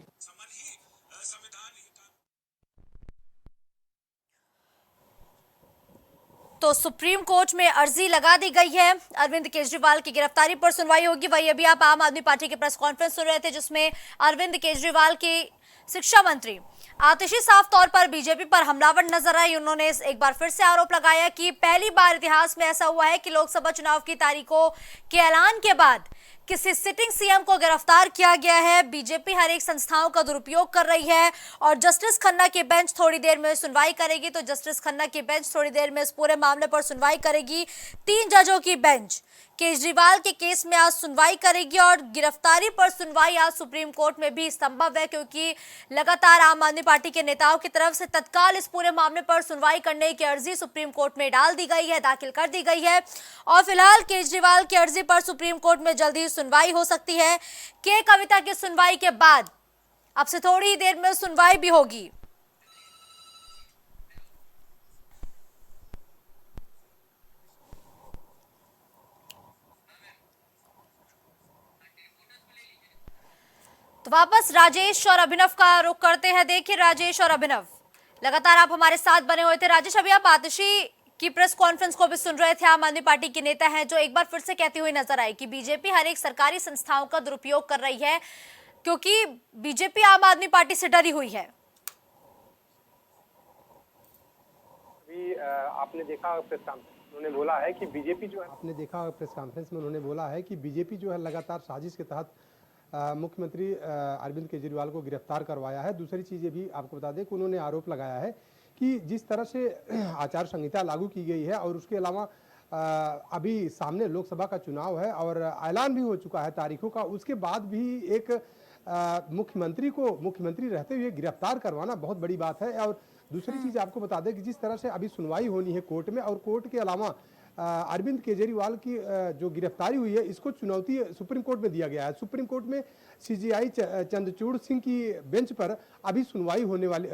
तो सुप्रीम कोर्ट में अर्जी लगा दी गई है, अरविंद केजरीवाल की गिरफ्तारी पर सुनवाई होगी। वही अभी आप आम आदमी पार्टी के प्रेस कॉन्फ्रेंस सुन रहे थे, जिसमें अरविंद केजरीवाल की शिक्षा मंत्री आतिशी साफ तौर पर बीजेपी पर हमलावर नजर आई। उन्होंने एक बार फिर से आरोप लगाया कि पहली बार इतिहास में ऐसा हुआ है कि लोकसभा चुनाव की तारीखों के ऐलान के बाद किसी सिटिंग सीएम को गिरफ्तार किया गया है। बीजेपी हर एक संस्थाओं का दुरुपयोग कर रही है और जस्टिस खन्ना की बेंच थोड़ी देर में सुनवाई करेगी। तो जस्टिस खन्ना की बेंच थोड़ी देर में इस पूरे मामले पर सुनवाई करेगी। 3 जजों की बेंच केजरीवाल के केस में आज सुनवाई करेगी और गिरफ्तारी पर सुनवाई आज सुप्रीम कोर्ट में भी संभव है, क्योंकि लगातार आम आदमी पार्टी के नेताओं की तरफ से तत्काल इस पूरे मामले पर सुनवाई करने की अर्जी सुप्रीम कोर्ट में डाल दी गई है, दाखिल कर दी गई है। और फिलहाल केजरीवाल की अर्जी पर सुप्रीम कोर्ट में जल्द ही सुनवाई हो सकती है। के कविता की सुनवाई के बाद अब से थोड़ी ही देर में सुनवाई भी होगी। तो वापस राजेश और अभिनव का रुख करते हैं। देखिए राजेश और अभिनव, लगातार आप हमारे साथ बने हुए थे। राजेश, अभी आप आतिशी की प्रेस कॉन्फ्रेंस को भी सुन रहे थे। आम आदमी पार्टी के नेता हैं जो एक बार फिर से कहती हुई नजर आई कि बीजेपी हर एक सरकारी संस्थाओं का दुरुपयोग कर रही है, क्योंकि बीजेपी आम आदमी पार्टी से डरी हुई है। अभी आपने देखा प्रेस कॉन्फ्रेंस में उन्होंने बोला है कि बीजेपी जो है, आपने देखा प्रेस कॉन्फ्रेंस में उन्होंने बोला है कि बीजेपी जो है लगातार साजिश के तहत मुख्यमंत्री अरविंद केजरीवाल को गिरफ्तार करवाया है। दूसरी चीज़ ये भी आपको बता दें कि उन्होंने आरोप लगाया है कि जिस तरह से आचार संहिता लागू की गई है और उसके अलावा अभी सामने लोकसभा का चुनाव है और ऐलान भी हो चुका है तारीखों का, उसके बाद भी एक मुख्यमंत्री रहते हुए गिरफ्तार करवाना बहुत बड़ी बात है। और दूसरी चीज़ आपको बता दें कि जिस तरह से अभी सुनवाई होनी है कोर्ट में और कोर्ट के अलावा अरविंद केजरीवाल की जो गिरफ्तारी हुई है इसको चुनौती सुप्रीम कोर्ट में दिया गया है। सुप्रीम कोर्ट में सीजेआई चंद्रचूड़ सिंह की बेंच पर अभी सुनवाई होने वाली,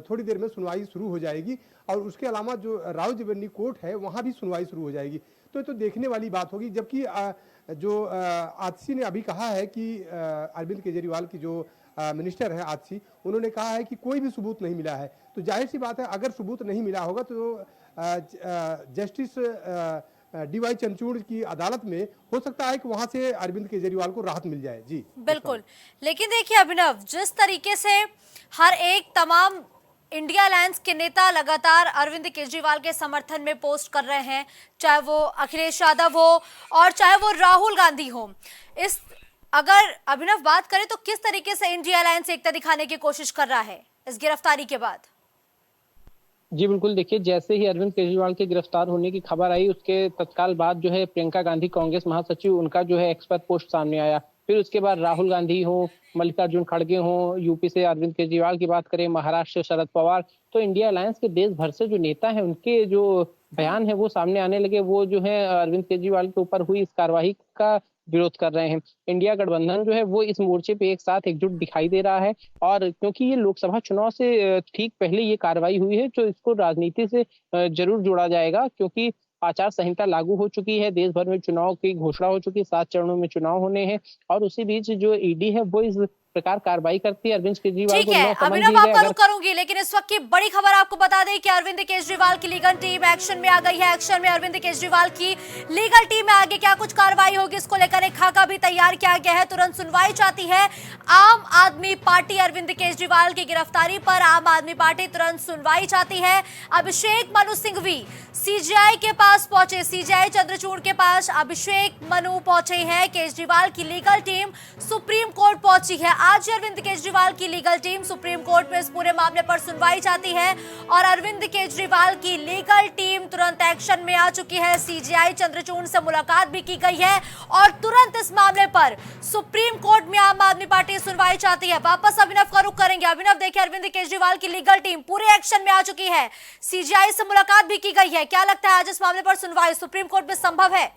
थोड़ी देर में सुनवाई शुरू हो जाएगी और उसके अलावा जो रावजबनी कोर्ट है वहां भी सुनवाई शुरू हो जाएगी। तो ये तो देखने वाली बात होगी। जबकि जो आतिशी ने अभी कहा है कि अरविंद केजरीवाल की जो मिनिस्टर है आतिशी, उन्होंने कहा है कि कोई भी सबूत नहीं मिला है। तो जाहिर सी बात है अगर सबूत नहीं मिला होगा तो जस्टिस डीवाई चंद्रचूड़ की अदालत में हो सकता है कि वहां से अरविंद केजरीवाल को राहत मिल जाए। जी बिल्कुल, लेकिन देखिए अभिनव, जिस तरीके से हर एक तमाम इंडिया अलायंस के नेता लगातार अरविंद केजरीवाल के समर्थन में पोस्ट कर रहे हैं, चाहे वो अखिलेश यादव हो और चाहे वो राहुल गांधी हो, इस अगर अभिनव बात करें तो किस तरीके से इंडिया अलायंस एकता दिखाने की कोशिश कर रहा है इस गिरफ्तारी के बाद? जी बिल्कुल, देखिए जैसे ही अरविंद केजरीवाल के गिरफ्तार होने की खबर आई उसके तत्काल बाद जो है प्रियंका गांधी कांग्रेस महासचिव, उनका जो है एक्सपर्ट पोस्ट सामने आया। फिर उसके बाद राहुल गांधी हो, मल्लिकार्जुन खड़गे हो, यूपी से अरविंद केजरीवाल की बात करें, महाराष्ट्र से शरद पवार, तो इंडिया अलायंस के देश भर से जो नेता हैं उनके जो बयान है वो सामने आने लगे। वो जो है अरविंद केजरीवाल के ऊपर हुई इस कार्रवाई का विरोध कर रहे हैं। इंडिया गठबंधन जो है वो इस मोर्चे पे एक साथ एकजुट दिखाई दे रहा है और क्योंकि ये लोकसभा चुनाव से ठीक पहले ये कार्रवाई हुई है तो इसको राजनीति से जरूर जोड़ा जाएगा, क्योंकि आचार संहिता लागू हो चुकी है, देश भर में चुनाव की घोषणा हो चुकी है, 7 चरणों में चुनाव होने हैं और उसी बीच जो ईडी है वो इस प्रकार कार्रवाई करती है अरविंद केजरीवाल को। अभिनव आपका रुख करूंगी, लेकिन इस वक्त की बड़ी खबर आपको बता दें कि अरविंद केजरीवाल की लीगल टीम एक्शन में आ गई है। एक्शन में अरविंद केजरीवाल की लीगल टीम में आगे क्या कुछ कार्रवाई होगी इसको लेकर एक खाका भी तैयार किया गया है। तुरंत सुनवाई चाहती है आम आदमी पार्टी। अरविंद केजरीवाल की गिरफ्तारी पर आम आदमी पार्टी तुरंत सुनवाई चाहती है। अभिषेक मनु सिंघवी सीजेआई के पास पहुंचे, सीजेआई चंद्रचूड़ के पास अभिषेक मनु पहुंचे हैं। केजरीवाल की लीगल टीम सुप्रीम कोर्ट पहुंची है। आज अरविंद केजरीवाल की लीगल टीम सुप्रीम कोर्ट में इस पूरे मामले पर सुनवाई चाहती है और अरविंद केजरीवाल की लीगल टीम तुरंत एक्शन में आ चुकी है। सीजेआई चंद्रचूड़ से मुलाकात भी की गई है और तुरंत इस मामले पर सुप्रीम कोर्ट में आम आदमी पार्टी सुनवाई चाहती है। वापस अभिनव का रुख करेंगे। अभिनव, देखिए अरविंद केजरीवाल की लीगल टीम पूरे एक्शन में आ चुकी है, सीजेआई से मुलाकात भी की गई है। क्या लगता है आज इस मामले पर सुनवाई सुप्रीम कोर्ट में संभव है?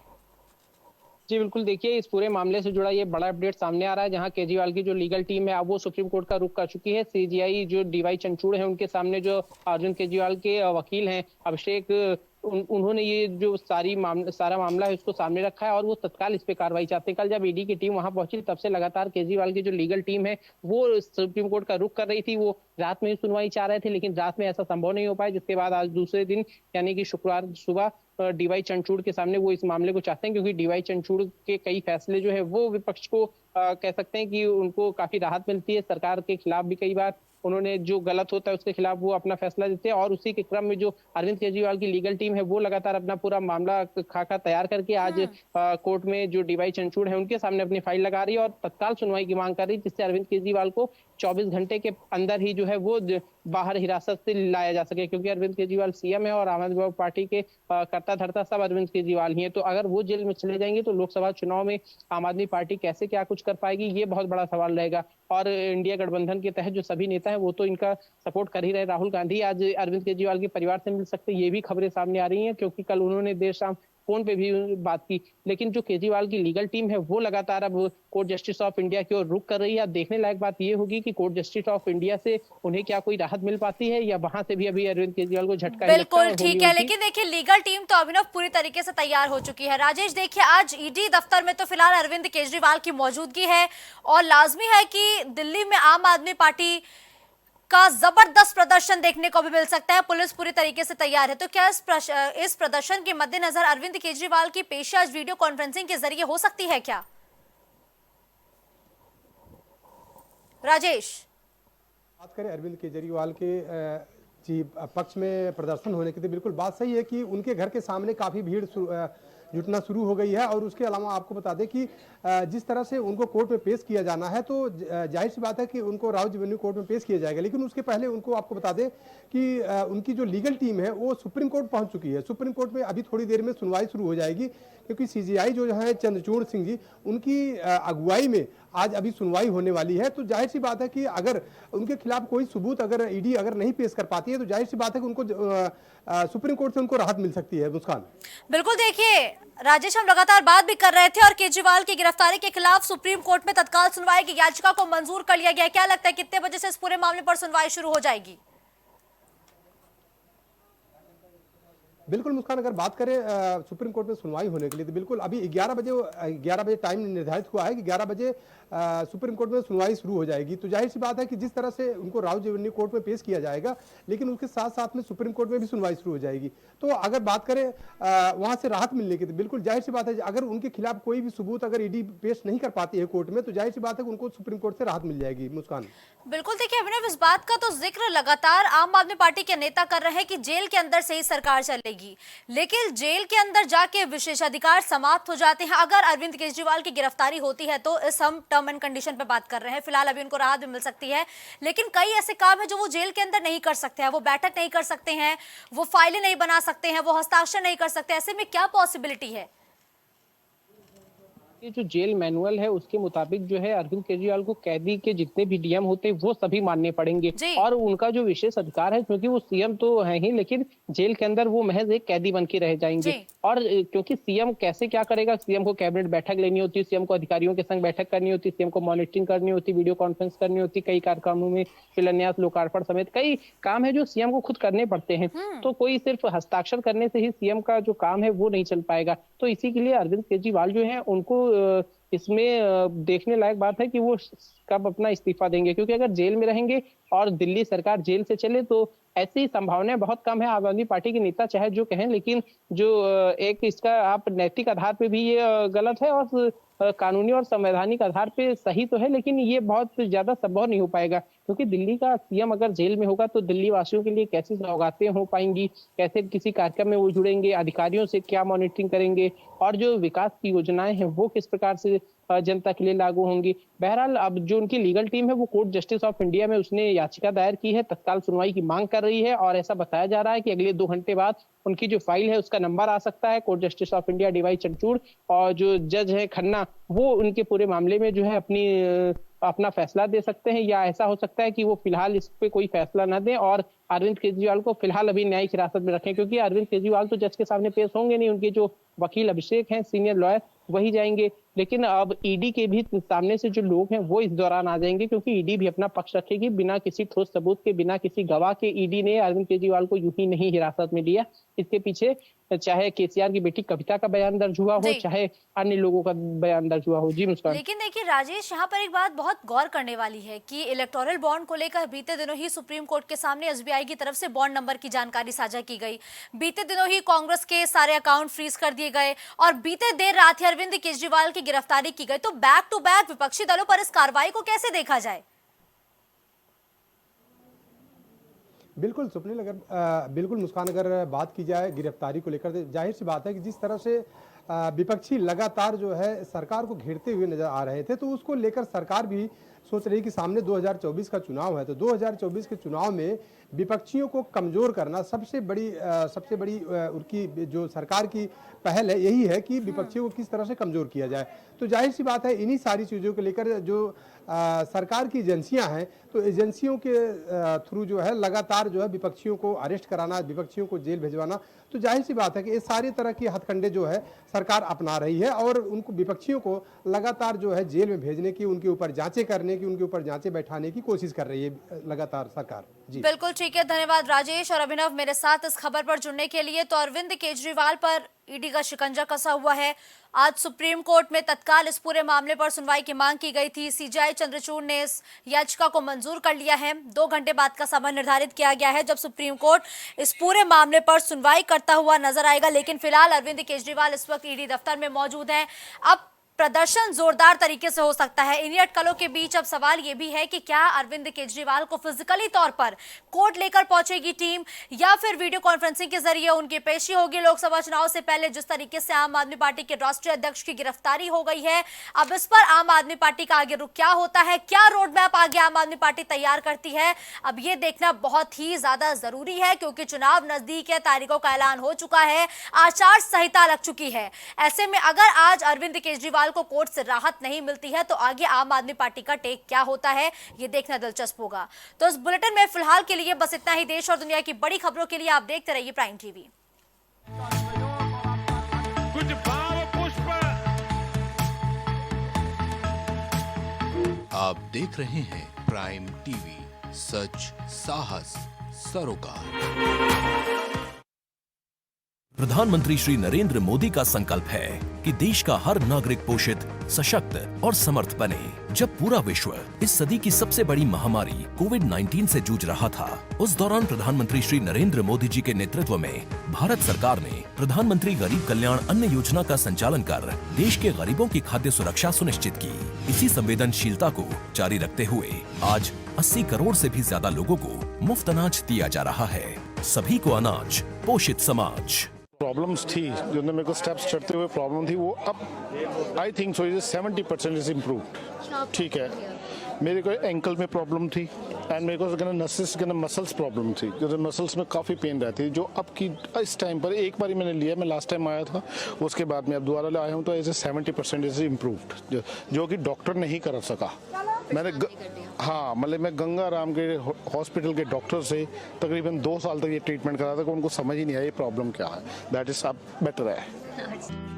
जी बिल्कुल, देखिए इस पूरे मामले से जुड़ा ये बड़ा अपडेट सामने आ रहा है, जहां केजरीवाल की जो लीगल टीम है अब वो सुप्रीम कोर्ट का रुख कर चुकी है। सीजीआई जो डीवाई चंद्रचूड़ है उनके सामने जो अरविंद केजरीवाल के वकील हैं अभिषेक, उन्होंने ये जो सारा मामला है उसको सामने रखा है और वो तत्काल इस पे कार्रवाई चाहते हैं। कल जब ईडी की टीम वहां पहुंची तब से लगातार केजरीवाल की जो लीगल टीम है वो सुप्रीम कोर्ट का रुख कर रही थी। वो रात में ही सुनवाई चाह रहे थे, लेकिन रात में ऐसा संभव नहीं हो पाया, जिसके बाद आज दूसरे दिन यानी कि शुक्रवार सुबह डीवाई चंद्रचूड़ के सामने वो इस मामले को चाहते हैं, क्योंकि डीवाई चंद्रचूड़ के कई फैसले जो है वो विपक्ष को कह सकते हैं कि उनको काफी राहत मिलती है। सरकार के खिलाफ भी कई बार उन्होंने जो गलत होता है उसके खिलाफ वो अपना फैसला देते हैं और उसी के क्रम में जो अरविंद केजरीवाल की लीगल टीम है वो लगातार अपना पूरा मामला खाका तैयार करके आज कोर्ट में जो डीवाई चंद्रचूड़ है उनके सामने अपनी फाइल लगा रही है और तत्काल सुनवाई की मांग कर रही है, जिससे अरविंद केजरीवाल को 24 घंटे के अंदर ही जो है वो बाहर हिरासत से लाया जा सके, क्योंकि अरविंद केजरीवाल सीएम है और आम आदमी पार्टी के कर्ता धर्ता सब अरविंद केजरीवाल ही है। तो अगर वो जेल में चले जाएंगे तो लोकसभा चुनाव में आम आदमी पार्टी कैसे क्या कुछ कर पाएगी, ये बहुत बड़ा सवाल रहेगा। और इंडिया गठबंधन के तहत जो सभी नेता है वो तो इनका सपोर्ट कर ही रहे। राहुल गांधी आज अरविंद केजरीवाल के परिवार से मिल सकते, ये भी खबरें सामने आ रही हैं, क्योंकि कल उन्होंने देर शाम फोन पे भी बात की। लेकिन जो केजरीवाल की लीगल टीम है वो लगातार अब कोर्ट जस्टिस ऑफ इंडिया की ओर रुख कर रही है। अब देखने लायक बात ये होगी कि कोर्ट जस्टिस ऑफ इंडिया से उन्हें क्या कोई राहत मिल पाती है या वहां से भी अभी अरविंद केजरीवाल को झटका। बिल्कुल ठीक है, लेकिन देखिए लीगल टीम तो अभिनव पूरी तरीके से तैयार हो चुकी है। राजेश, देखिए आज ईडी दफ्तर में तो फिलहाल अरविंद केजरीवाल की मौजूदगी है और लाजमी है कि दिल्ली में आम आदमी पार्टी का जबरदस्त प्रदर्शन देखने को भी मिल सकता है। पुलिस पूरी तरीके से तैयार है, तो क्या इस प्रदर्शन के मद्देनजर अरविंद केजरीवाल की पेशी आज वीडियो कॉन्फ्रेंसिंग के जरिए हो सकती है क्या? राजेश, बात करें अरविंद केजरीवाल के पक्ष में प्रदर्शन होने की, तो बिल्कुल बात सही है कि उनके घर के सामने काफी भीड़ जुटना शुरू हो गई है। और उसके अलावा आपको बता दें कि जिस तरह से उनको कोर्ट में पेश किया जाना है, तो जाहिर सी बात है कि उनको राव रेवेन्यू कोर्ट में पेश किया जाएगा, लेकिन उसके पहले उनको आपको बता दें कि उनकी जो लीगल टीम है वो सुप्रीम कोर्ट पहुंच चुकी है। सुप्रीम कोर्ट में अभी थोड़ी देर में सुनवाई शुरू हो जाएगी, क्योंकि सीजीआई जो है चंद्रचूड़ सिंह जी उनकी अगुवाई में आज अभी सुनवाई होने वाली है। तो जाहिर सी बात है कि अगर उनके खिलाफ कोई सबूत अगर ईडी अगर नहीं पेश कर पाती है तो जाहिर सी बात है कि उनको सुप्रीम कोर्ट से उनको राहत मिल सकती है। मुस्कान, बिल्कुल, देखिए राजेश, हम लगातार बात भी कर रहे थे और केजरीवाल की गिरफ्तारी के खिलाफ सुप्रीम कोर्ट में तत्काल सुनवाई की याचिका को मंजूर कर लिया गया। क्या लगता है कितने बजे से इस पूरे मामले पर सुनवाई शुरू हो जाएगी? बिल्कुल मुस्कान, अगर बात करें सुप्रीम कोर्ट में सुनवाई होने के लिए, तो बिल्कुल अभी 11 बजे टाइम निर्धारित हुआ है कि 11 बजे सुप्रीम कोर्ट में सुनवाई शुरू हो जाएगी। तो जाहिर सी बात है कि जिस तरह से उनको राव रेवेन्यू कोर्ट में पेश किया जाएगा, लेकिन उसके साथ साथ में सुप्रीम कोर्ट में भी सुनवाई शुरू हो जाएगी। तो अगर बात करें वहां से राहत मिलने की, तो बिल्कुल जाहिर सी बात है अगर उनके खिलाफ कोई भी सबूत अगर ईडी पेश नहीं कर पाती है कोर्ट में, तो जाहिर सी बात है कि उनको सुप्रीम कोर्ट से राहत मिल जाएगी। मुस्कान, बिल्कुल, देखिए अभिनव, इस बात का तो जिक्र लगातार आम आदमी पार्टी के नेता कर रहे हैं कि जेल के अंदर से ही सरकार चलेगी, लेकिन जेल के अंदर जाके विशेषाधिकार समाप्त हो जाते हैं। अगर अरविंद केजरीवाल की गिरफ्तारी होती है तो इस हम टर्म एंड कंडीशन पे बात कर रहे हैं, फिलहाल अभी उनको राहत भी मिल सकती है, लेकिन कई ऐसे काम है जो वो जेल के अंदर नहीं कर सकते हैं। वो बैठक नहीं कर सकते हैं, वो फाइलें नहीं बना सकते हैं, वो हस्ताक्षर नहीं कर सकते। ऐसे में क्या पॉसिबिलिटी है? ये जो जेल मैनुअल है उसके मुताबिक जो है अरविंद केजरीवाल को कैदी के जितने भी नियम होते हैं वो सभी मानने पड़ेंगे और उनका जो विशेष अधिकार है, क्योंकि वो सीएम तो है ही, लेकिन जेल के अंदर वो महज एक कैदी बन के रह जाएंगे। और क्योंकि सीएम कैसे क्या करेगा, सीएम को कैबिनेट बैठक लेनी होती है, सीएम को अधिकारियों के संग बैठक करनी होती है, सीएम को मॉनिटरिंग करनी होती है, वीडियो कॉन्फ्रेंस करनी होती है, कई कार्यक्रमों में शिलान्यास, लोकार्पण समेत कई काम है जो सीएम को खुद करने पड़ते हैं। तो कोई सिर्फ हस्ताक्षर करने से ही सीएम का जो काम है वो नहीं चल पाएगा। तो इसी के लिए अरविंद केजरीवाल जो है उनको इसमें देखने लायक बात है कि वो कब अपना इस्तीफा देंगे, क्योंकि अगर जेल में रहेंगे और दिल्ली सरकार जेल से चले तो ऐसी संभावनाएं बहुत कम है। आम आदमी पार्टी के नेता चाहे जो कहें, लेकिन जो एक इसका आप नैतिक आधार पे भी ये गलत है और कानूनी और संवैधानिक आधार पे सही तो है, लेकिन ये बहुत ज्यादा संभव नहीं हो पाएगा, क्योंकि दिल्ली का सीएम अगर जेल में होगा तो दिल्ली वासियों के लिए कैसी सौगातें हो पाएंगी, कैसे किसी कार्यक्रम में वो जुड़ेंगे, अधिकारियों से क्या मॉनिटरिंग करेंगे और जो विकास की योजनाएं हैं वो किस प्रकार से जनता के लिए लागू होंगी। बहरहाल अब जो उनकी लीगल टीम है वो कोर्ट जस्टिस ऑफ इंडिया में उसने याचिका दायर की है, तत्काल सुनवाई की मांग कर रही है और ऐसा बताया जा रहा है कि अगले 2 घंटे बाद उनकी जो फाइल है उसका नंबर आ सकता है। Court justice of India D Y Chandrachud और जो जज है खन्ना वो उनके पूरे मामले में जो है अपना फैसला दे सकते हैं, या ऐसा हो सकता है कि वो फिलहाल इस पे कोई फैसला न दें और अरविंद केजरीवाल को फिलहाल अभी न्यायिक हिरासत में रखें, क्योंकि अरविंद केजरीवाल तो जज के सामने पेश होंगे नहीं, उनके जो वकील अभिषेक हैं सीनियर लॉयर वही जाएंगे। लेकिन अब ईडी के भी सामने से जो लोग हैं वो इस दौरान आ जाएंगे, क्योंकि ईडी भी अपना पक्ष रखेगी। बिना किसी ठोस सबूत के, बिना किसी गवाह के ईडी ने अरविंद केजरीवाल को यूं ही नहीं हिरासत में लिया। इसके पीछे चाहे केसीआर की बेटी कविता का बयान दर्ज हुआ हो, चाहे अन्य लोगों का बयान दर्ज हुआ हो। जी मुस्कान। लेकिन देखिए राजेश, यहाँ पर एक बात बहुत गौर करने वाली है कि इलेक्टोरल बॉन्ड को लेकर बीते दिनों ही सुप्रीम कोर्ट के सामने एसबीआई की तरफ से बॉन्ड नंबर की जानकारी साझा की गई। बीते दिनों ही कांग्रेस के सारे अकाउंट फ्रीज कर दिए गए और बीते देर रात ही अरविंद केजरीवाल की गिरफ्तारी की गई। तो बैक टू बैक विपक्षी दलों पर इस कार्रवाई को कैसे देखा जाए? बिल्कुल स्वप्निल, अगर बिल्कुल मुस्कान, अगर बात की जाए गिरफ्तारी को लेकर, जाहिर सी बात है कि जिस तरह से विपक्षी लगातार जो है सरकार को घेरते हुए नजर आ रहे थे, तो उसको लेकर सरकार भी सोच रही कि सामने 2024 का चुनाव है, तो 2024 के चुनाव में विपक्षियों को कमजोर करना सबसे बड़ी उनकी जो सरकार की पहल है, यही है कि विपक्षियों को किस तरह से कमजोर किया जाए। तो जाहिर सी बात है इन्हीं सारी चीज़ों को लेकर जो सरकार की एजेंसियां हैं, तो एजेंसियों के थ्रू जो है लगातार जो है विपक्षियों को अरेस्ट कराना, विपक्षियों को जेल भिजवाना, तो जाहिर सी बात है कि ये सारी तरह की हथकंडे जो है सरकार अपना रही है और उनको विपक्षियों को लगातार जो है जेल में भेजने की, उनके ऊपर जांचें करने की, उनके ऊपर जांचें बैठाने की कोशिश कर रही है लगातार सरकार। जी बिल्कुल ठीक है, धन्यवाद राजेश और अभिनव मेरे साथ इस खबर पर जुड़ने के लिए। तो अरविंद केजरीवाल पर ईडी का शिकंजा कसा हुआ है। आज सुप्रीम कोर्ट में तत्काल इस पूरे मामले पर सुनवाई की मांग की गई थी। सीजेआई चंद्रचूड़ ने इस याचिका को मंजूर कर लिया है। 2 घंटे बाद का समय निर्धारित किया गया है जब सुप्रीम कोर्ट इस पूरे मामले पर सुनवाई करता हुआ नजर आएगा। लेकिन फिलहाल अरविंद केजरीवाल इस वक्त ईडी दफ्तर में मौजूद हैं। अब प्रदर्शन जोरदार तरीके से हो सकता है। इन्हीं अटकलों के बीच अब सवाल यह भी है कि क्या अरविंद केजरीवाल को फिजिकली तौर पर कोर्ट लेकर पहुंचेगी टीम या फिर वीडियो कॉन्फ्रेंसिंग के जरिए उनकी पेशी होगी। लोकसभा चुनाव से पहले जिस तरीके से आम आदमी पार्टी के राष्ट्रीय अध्यक्ष की गिरफ्तारी हो गई है, अब इस पर आम आदमी पार्टी का आगे रुख क्या होता है, क्या रोड मैप आगे आम आदमी पार्टी तैयार करती है, अब ये देखना बहुत ही ज्यादा जरूरी है, क्योंकि चुनाव नजदीक है, तारीखों का ऐलान हो चुका है, आचार संहिता लग चुकी है। ऐसे में अगर आज अरविंद केजरीवाल को कोर्ट से राहत नहीं मिलती है तो आगे आम आदमी पार्टी का टेक क्या होता है, ये देखना दिलचस्प होगा। तो इस बुलेटिन में फिलहाल के लिए बस इतना ही। देश और दुनिया की बड़ी खबरों के लिए आप देखते रहिए प्राइम टीवी। कुछ भाव पुष्प। आप देख रहे हैं प्राइम टीवी, सच साहस सरोकार। प्रधानमंत्री श्री नरेंद्र मोदी का संकल्प है कि देश का हर नागरिक पोषित, सशक्त और समर्थ बने। जब पूरा विश्व इस सदी की सबसे बड़ी महामारी कोविड-19 से जूझ रहा था, उस दौरान प्रधानमंत्री श्री नरेंद्र मोदी जी के नेतृत्व में भारत सरकार ने प्रधानमंत्री गरीब कल्याण अन्न योजना का संचालन कर देश के गरीबों की खाद्य सुरक्षा सुनिश्चित की। इसी संवेदनशीलता को जारी रखते हुए आज 80 करोड़ से भी ज्यादा लोगों को मुफ्त अनाज दिया जा रहा है। सभी को अनाज, पोषित समाज। प्रॉब्लम्स थी जो मेरे को स्टेप्स चढ़ते हुए प्रॉब्लम थी, वो अब I think so 70% is improved. ठीक है, मेरे को एंकल में प्रॉब्लम थी एंड मेरे को मसल्स प्रॉब्लम थी, जो मसल्स में काफ़ी पेन रहती है, जो अब की इस टाइम पर एक बार ही मैंने लिया, मैं लास्ट टाइम आया था, उसके बाद मैं अब दोबारा आया हूँ, तो ऐसे 70% इज इम्प्रूव्ड, जो कि डॉक्टर नहीं कर सका। मैंने हाँ मतलब मैं गंगा राम के हॉस्पिटल के डॉक्टर से तकरीबन 2 साल तक ये ट्रीटमेंट करा था, उनको समझ ही नहीं आया ये प्रॉब्लम क्या है। दैट इज अब बेटर है।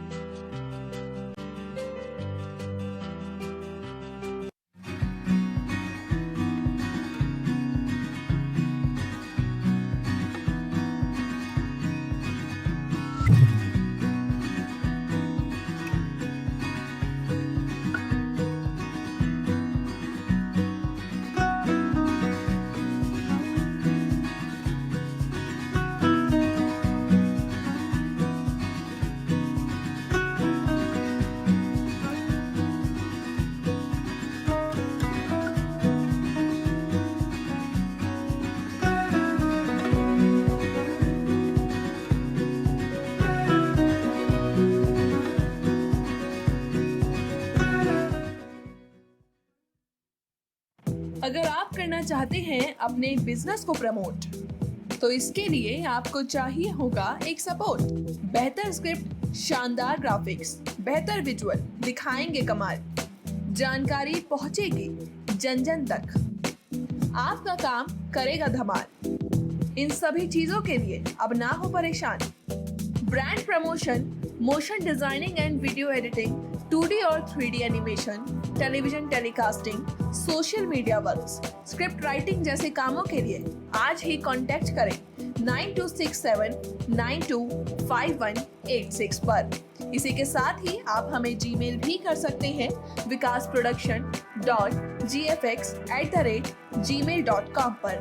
अगर आप करना चाहते हैं अपने बिजनेस को प्रमोट, तो इसके लिए आपको चाहिए होगा एक सपोर्ट। बेहतर स्क्रिप्ट, शानदार ग्राफिक्स, बेहतर विजुअल, दिखाएंगे कमाल, जानकारी पहुंचेगी जन जन तक, आपका काम करेगा धमाल। इन सभी चीजों के लिए अब ना हो परेशान। Brand promotion, motion designing and video editing, 2D और 3D animation, television telecasting, social media works, script writing जैसे कामों के लिए आज ही कांटेक्ट करें 9267925186 पर। इसी के साथ ही आप हमें जीमेल भी कर सकते हैं vikasproduction.gfx@gmail.com पर।